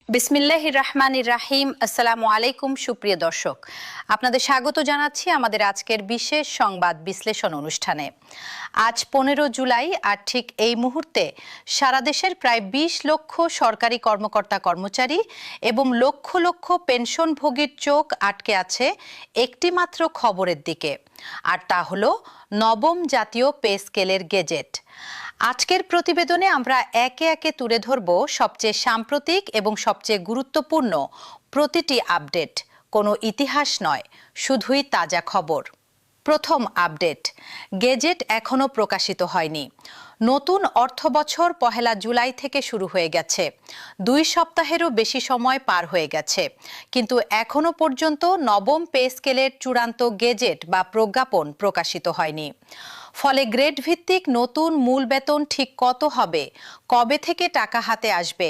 বিসমিল্লাহির রহমানির রাহিম। আসসালামু আলাইকুম সুপ্রিয় দর্শক, আপনাদের স্বাগত জানাচ্ছি আমাদের আজকের বিশেষ সংবাদ বিশ্লেষণ অনুষ্ঠানে। আজ 15 জুলাই, আর ঠিক এই মুহূর্তে সারা দেশের প্রায় 20 লক্ষ সরকারি কর্মকর্তা কর্মচারী এবং লক্ষ লক্ষ পেনশনভোগীর চোখ আটকে আছে একটি মাত্র খবরের দিকে, আর তা হলো নবম জাতীয় পে স্কেলের গেজেট। আজকের প্রতিবেদনে আমরা একে একে তুলে ধরব সবচেয়ে সাম্প্রতিক এবং সবচেয়ে গুরুত্বপূর্ণ প্রতিটি আপডেট। কোনো ইতিহাস নয়, শুধুই তাজা খবর। প্রথম আপডেট, গেজেট এখনো প্রকাশিত হয়নি। নতুন অর্থবছর 1 জুলাই থেকে শুরু হয়ে গেছে। 2 সপ্তাহেরও বেশি সময় পার হয়ে গেছে, কিন্তু এখনো পর্যন্ত নবম পে স্কেলের চূড়ান্ত গেজেট বা প্রজ্ঞাপন প্রকাশিত হয়নি। ফলে গ্রেড ভিত্তিক নতুন মূল বেতন ঠিক কত হবে, কবে থেকে টাকা হাতে আসবে,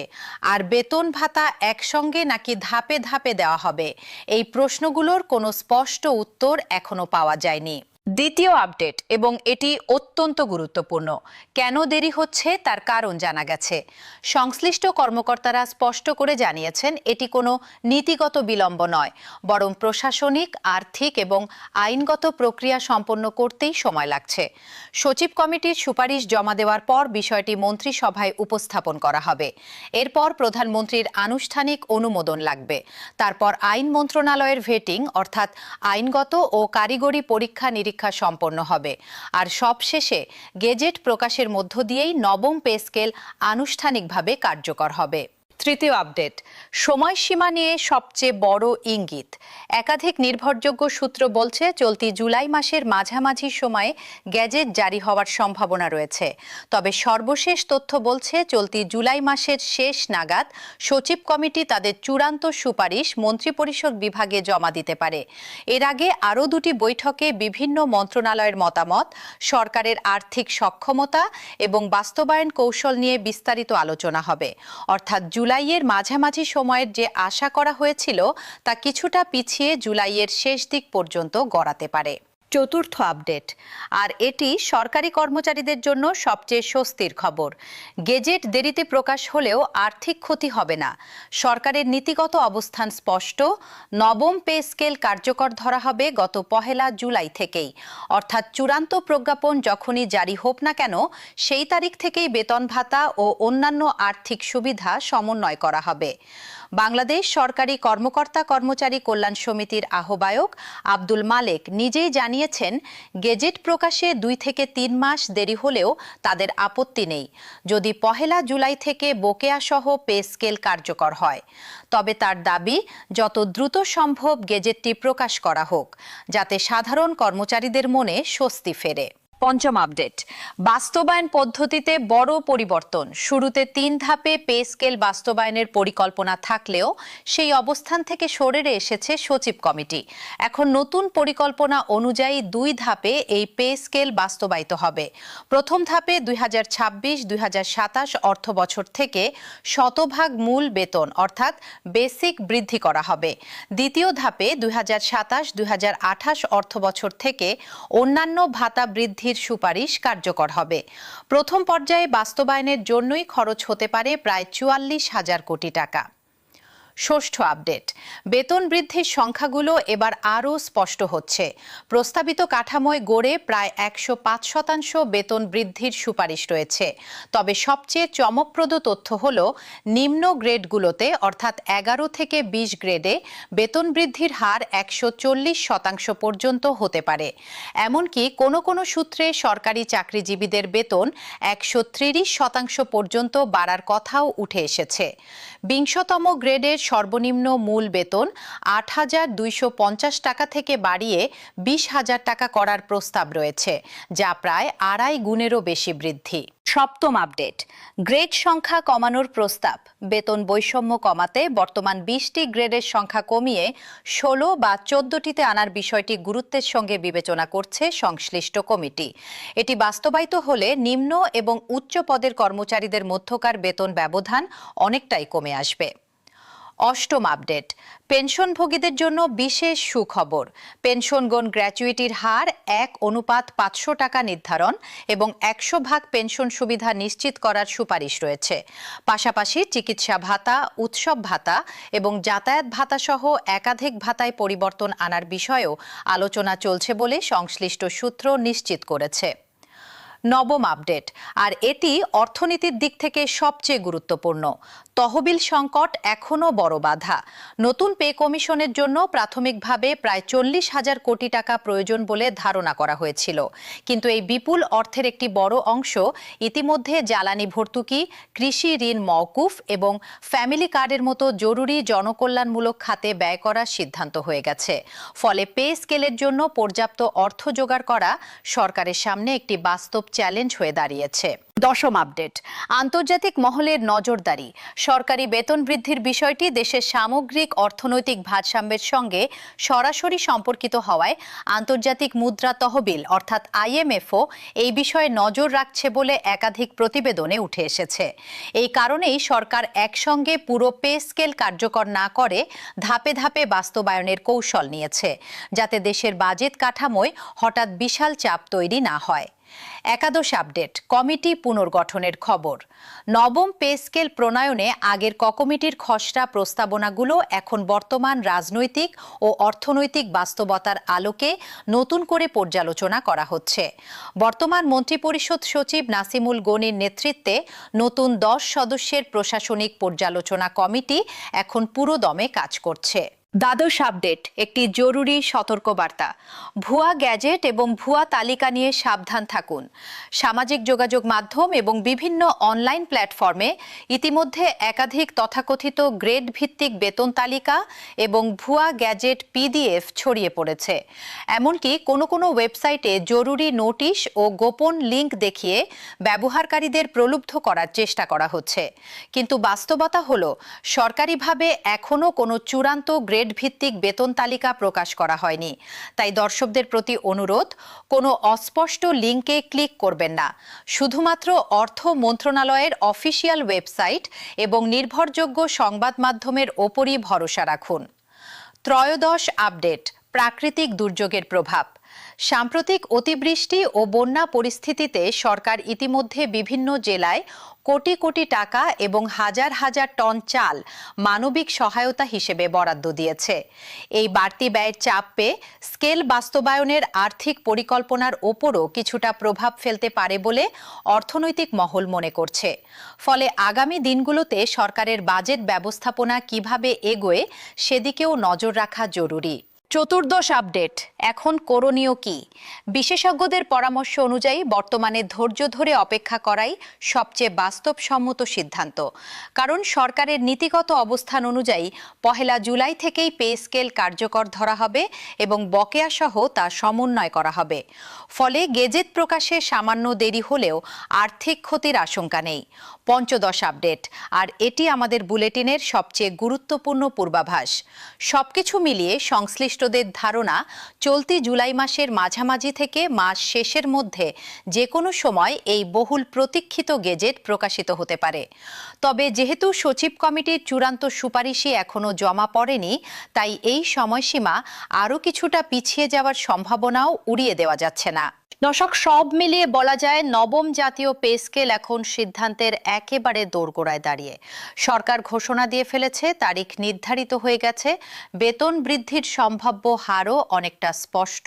আর বেতন ভাতা একসঙ্গে নাকি ধাপে ধাপে দেওয়া হবে, এই প্রশ্নগুলোর কোনো স্পষ্ট উত্তর এখনো পাওয়া যায়নি। দ্বিতীয় আপডেট, এবং এটি অত্যন্ত গুরুত্বপূর্ণ। কেন দেরি হচ্ছে তার কারণ জানা গেছে। সংশ্লিষ্ট কর্মকর্তারা স্পষ্ট করে জানিয়েছেন এটি কোনো নীতিগত বিলম্ব নয়, বরং প্রশাসনিক, আর্থিক এবং আইনগত প্রক্রিয়া সম্পন্ন করতেই সময় লাগছে। সচিব কমিটির সুপারিশ জমা দেওয়ার পর বিষয়টি মন্ত্রিসভায় উপস্থাপন করা হবে। এরপর প্রধানমন্ত্রীর আনুষ্ঠানিক অনুমোদন লাগবে। তারপর আইন মন্ত্রণালয়ের ভেটিং অর্থাৎ আইনগত ও কারিগরি পরীক্ষা নিরীক্ষা সম্পন্ন হবে। আর সবশেষে গেজেট প্রকাশের মধ্য দিয়েই নবম পে স্কেল আনুষ্ঠানিকভাবে কার্যকর হবে। তৃতীয় আপডেট, সময়সীমা নিয়ে সবচেয়ে বড় ইঙ্গিত। একাধিক নির্ভরযোগ্য সূত্র বলছে চলতি জুলাই মাসের মাঝামাঝি সময়ে গেজেট জারি হওয়ার সম্ভাবনা রয়েছে। তবে সর্বশেষ তথ্য বলছে চলতি জুলাই মাসের শেষ নাগাদ সচিব কমিটি তাদের চূড়ান্ত সুপারিশ মন্ত্রিপরিষদ বিভাগে জমা দিতে পারে। এর আগে আরও 2টি বৈঠকে বিভিন্ন মন্ত্রণালয়ের মতামত, সরকারের আর্থিক সক্ষমতা এবং বাস্তবায়ন কৌশল নিয়ে বিস্তারিত আলোচনা হবে। অর্থাৎ জুলাইয়ের মাঝামাঝি সময়ের যে আশা করা হয়েছিল তা কিছুটা পিছিয়ে জুলাইয়ের শেষ দিক পর্যন্ত গড়াতে পারে। চতুর্থ আপডেট, আর এটি সরকারি কর্মচারীদের জন্য সবচেয়ে স্বস্তির খবর। গেজেট দেরিতে প্রকাশ হলেও আর্থিক ক্ষতি হবে না। সরকারের নীতিগত অবস্থান স্পষ্ট। নবম পে স্কেল কার্যকর ধরা হবে গত 1 জুলাই থেকেই, অর্থাৎ চূড়ান্ত প্রজ্ঞাপন যখনই জারি হোক না কেন সেই তারিখ থেকেই বেতন ভাতা ও অন্যান্য আর্থিক সুবিধা সমন্বয় করা হবে। বাংলাদেশ সরকারি কর্মকর্তা কর্মচারী কল্যাণ সমিতির আহ্বায়ক আব্দুল মালেক নিজেই জানিয়েছেন গেজেট প্রকাশে 2 থেকে 3 মাস দেরি হলেও তাদের আপত্তি নেই, যদি 1 জুলাই থেকে বকেয়া সহ পে স্কেল কার্যকর হয়। তবে তার দাবি যত দ্রুত সম্ভব গেজেটটি প্রকাশ করা হোক, যাতে সাধারণ কর্মচারীদের মনে স্বস্তি ফেরে। পঞ্চম আপডেট, বাস্তবায়ন পদ্ধতিতে বড় পরিবর্তন। শুরুতে 3 ধাপে পে স্কেল বাস্তবায়নের পরিকল্পনা থাকলেও সেই অবস্থান থেকে সরে এসেছে সচিব কমিটি। এখন নতুন পরিকল্পনা অনুযায়ী 2 ধাপে এই পে স্কেল বাস্তবায়িত হবে। প্রথম ধাপে 2026-2027 অর্থ বছর থেকে শতভাগ মূল বেতন অর্থাৎ বেসিক বৃদ্ধি করা হবে। দ্বিতীয় ধাপে 2027-2028 অর্থ বছর থেকে অন্যান্য ভাতা বৃদ্ধি সুপারিশ কার্যকর হবে। প্রথম পর্যায়ে বাস্তবায়নের জন্যই খরচ হতে পারে প্রায় 44,000 কোটি টাকা। ষষ্ঠ আপডেট, বেতন বৃদ্ধির সংখ্যাগুলো এবার আরও স্পষ্ট হচ্ছে। প্রস্তাবিত কাঠামোয় গড়ে প্রায় 105% বেতন বৃদ্ধির সুপারিশ রয়েছে। তবে সবচেয়ে চমকপ্রদ তথ্য হল নিম্ন গ্রেডগুলোতে অর্থাৎ 11 থেকে 20 গ্রেডে বেতন বৃদ্ধির হার 140% পর্যন্ত হতে পারে। এমনকি কোনো কোনো সূত্রে সরকারি চাকরিজীবীদের বেতন 130% পর্যন্ত বাড়ার কথাও উঠে এসেছে। 20তম গ্রেডের সর্বনিম্ন মূল বেতন 8,250 টাকা থেকে বাড়িয়ে 20,000 টাকা করার প্রস্তাব রয়েছে, যা প্রায় 2.5 গুণেরও বেশি বৃদ্ধি। সপ্তম আপডেট, গ্রেড সংখ্যা কমানোর প্রস্তাব। বেতন বৈষম্য কমাতে বর্তমান 20টি গ্রেডের সংখ্যা কমিয়ে 16 বা 14টিতে আনার বিষয়টি গুরুত্বের সঙ্গে বিবেচনা করছে সংশ্লিষ্ট কমিটি। এটি বাস্তবায়িত হলে নিম্ন এবং উচ্চ পদের কর্মচারীদের মধ্যকার বেতন ব্যবধান অনেকটাই কমে আসবে। অষ্টম আপডেট, পেনশনভোগীদের জন্য বিশেষ সুখবর। পেনশনগণ গ্র্যাচুইটির হার 1:500 টাকা নির্ধারণ এবং 100% পেনশন সুবিধা নিশ্চিত করার সুপারিশ রয়েছে। পাশাপাশি চিকিৎসা ভাতা, উৎসব ভাতা এবং যাতায়াত ভাতা সহ একাধিক ভাতায় পরিবর্তন আনার বিষয়েও আলোচনা চলছে বলে সংশ্লিষ্ট সূত্র নিশ্চিত করেছে। নবম আপডেট, আর এটি অর্থনীতির দিক থেকে সবচেয়ে গুরুত্বপূর্ণ। তহবিল সংকট এখনও বড় বাধা। নতুন পে কমিশনের জন্য প্রাথমিকভাবে প্রায় 40,000 কোটি টাকা প্রয়োজন বলে ধারণা করা হয়েছিল, কিন্তু এই বিপুল অর্থের একটি বড় অংশ ইতিমধ্যে জ্বালানি ভর্তুকি, কৃষি ঋণ মওকুফ এবং ফ্যামিলি কার্ডের মতো জরুরি জনকল্যাণমূলক খাতে ব্যয় করার সিদ্ধান্ত হয়ে গেছে। ফলে পে স্কেলের জন্য পর্যাপ্ত অর্থ জোগাড় করা সরকারের সামনে একটি বাস্তব চ্যালেঞ্জ হয়ে দাঁড়িয়েছে। দশম আপডেট, আন্তর্জাতিক মহলের নজরদারি। সরকারি বেতন বৃদ্ধির বিষয়টি দেশের সামগ্রিক অর্থনৈতিক ভারসাম্যের সঙ্গে সরাসরি সম্পর্কিত হওয়ায় আন্তর্জাতিক মুদ্রা তহবিল অর্থাৎ IMFও এই বিষয়ে নজর রাখছে বলে একাধিক প্রতিবেদনে উঠে এসেছে। এই কারণেই সরকার একসঙ্গে পুরো পে স্কেল কার্যকর না করে ধাপে ধাপে বাস্তবায়নের কৌশল নিয়েছে, যাতে দেশের বাজেট কাঠামোয় হঠাৎ বিশাল চাপ তৈরি না হয়। একাদশ আপডেট, কমিটি পুনর্গঠনের খবর। নবম পে স্কেল প্রণয়নে আগের কমিটির খসড়া প্রস্তাবনাগুলো এখন বর্তমান রাজনৈতিক ও অর্থনৈতিক বাস্তবতার আলোকে নতুন করে পর্যালোচনা করা হচ্ছে। বর্তমান মন্ত্রিপরিষদ সচিব নাসিমুল গনির নেতৃত্বে নতুন 10 সদস্যের প্রশাসনিক পর্যালোচনা কমিটি এখন পুরোদমে কাজ করছে। দ্বাদশ আপডেট, একটি জরুরি সতর্কবার্তা। ভুয়া গ্যাজেট এবং ভুয়া তালিকা নিয়ে সাবধান থাকুন। সামাজিক যোগাযোগ মাধ্যম এবং বিভিন্ন অনলাইন প্ল্যাটফর্মে ইতিমধ্যে একাধিক তথাকথিত গ্রেড ভিত্তিক বেতন তালিকা এবং ভুয়া গ্যাজেট PDF ছড়িয়ে পড়েছে। এমনকি কোনো কোনো ওয়েবসাইটে জরুরি নোটিশ ও গোপন লিঙ্ক দেখিয়ে ব্যবহারকারীদের প্রলুব্ধ করার চেষ্টা করা হচ্ছে। কিন্তু বাস্তবতা হলো, সরকারিভাবে এখনও কোনো চূড়ান্ত গ্রেড ভিত্তিক বেতন তালিকা প্রকাশ করা হয়নি। তাই দর্শকদের প্রতি অনুরোধ, কোনো অস্পষ্ট লিঙ্কে ক্লিক করবেন না। শুধুমাত্র অর্থ মন্ত্রণালয়ের অফিসিয়াল ওয়েবসাইট এবং নির্ভরযোগ্য সংবাদ মাধ্যমের ওপরই ভরসা রাখুন। ত্রয়োদশ আপডেট, প্রাকৃতিক দুর্যোগের প্রভাব। সাম্প্রতিক অতিবৃষ্টি ও বন্যা পরিস্থিতিতে সরকার ইতিমধ্যে বিভিন্ন জেলায় কোটি কোটি টাকা এবং হাজার হাজার টন চাল মানবিক সহায়তা হিসেবে বরাদ্দ দিয়েছে। এই বাড়তি ব্যয়ের চাপ পেয়ে স্কেল বাস্তবায়নের আর্থিক পরিকল্পনার ওপরও কিছুটা প্রভাব ফেলতে পারে বলে অর্থনৈতিক মহল মনে করছে। ফলে আগামী দিনগুলোতে সরকারের বাজেট ব্যবস্থাপনা কিভাবে এগোয় সেদিকেও নজর রাখা জরুরি। চতুর্দশ আপডেট, এখন করণীয় কি? বিশেষজ্ঞদের পরামর্শ অনুযায়ী বর্তমানে ধৈর্য ধরে অপেক্ষা করাই সবচেয়ে বাস্তবসম্মত সিদ্ধান্ত। কারণ সরকারের নীতিগত অবস্থান অনুযায়ী 1 জুলাই থেকেই পে স্কেল কার্যকর ধরা হবে এবং বকেয়া সহ তা সমন্বয় করা হবে। ফলে গেজেট প্রকাশে সামান্য দেরি হলেও আর্থিক ক্ষতির আশঙ্কা নেই। পঞ্চদশ আপডেট, আর এটি আমাদের বুলেটিনের সবচেয়ে গুরুত্বপূর্ণ পূর্বাভাস। সবকিছু মিলিয়ে সংশ্লিষ্টদের ধারণা, চলতি জুলাই মাসের মাঝামাঝি থেকে মাস শেষের মধ্যে যে কোনো সময় এই বহুল প্রতীক্ষিত গেজেট প্রকাশিত হতে পারে। তবে যেহেতু সচিব কমিটির চূড়ান্ত সুপারিশই এখনও জমা পড়েনি, তাই এই সময়সীমা আরও কিছুটা পিছিয়ে যাওয়ার সম্ভাবনাও উড়িয়ে দেওয়া যাচ্ছে না। দর্শক, সব মিলিয়ে বলা যায় নবম জাতীয় পে স্কেল এখন সিদ্ধান্তের একেবারে দোরগোড়ায় দাঁড়িয়ে। সরকার ঘোষণা দিয়ে ফেলেছে, তারিখ নির্ধারিত হয়ে গেছে, বেতন বৃদ্ধির সম্ভাব্য হারও অনেকটা স্পষ্ট।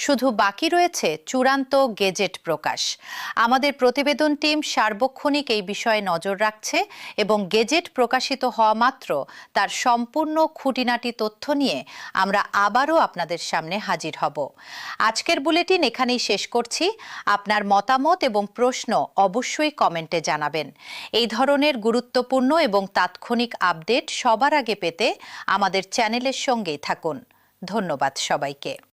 শুধু বাকি রয়েছে চূড়ান্ত গেজেট প্রকাশ। আমাদের প্রতিবেদন টিম সার্বক্ষণিক এই বিষয়ে নজর রাখছে এবং গেজেট প্রকাশিত হওয়া মাত্র তার সম্পূর্ণ খুঁটিনাটি তথ্য নিয়ে আমরা আবারও আপনাদের সামনে হাজির হব। আজকের বুলেটিন এখানেই শেষ করছি। আপনার মতামত এবং প্রশ্ন অবশ্যই কমেন্টে জানাবেন। এই ধরনের গুরুত্বপূর্ণ এবং তাৎক্ষণিক আপডেট সবার আগে পেতে আমাদের চ্যানেলের সঙ্গেই থাকুন। ধন্যবাদ সবাইকে।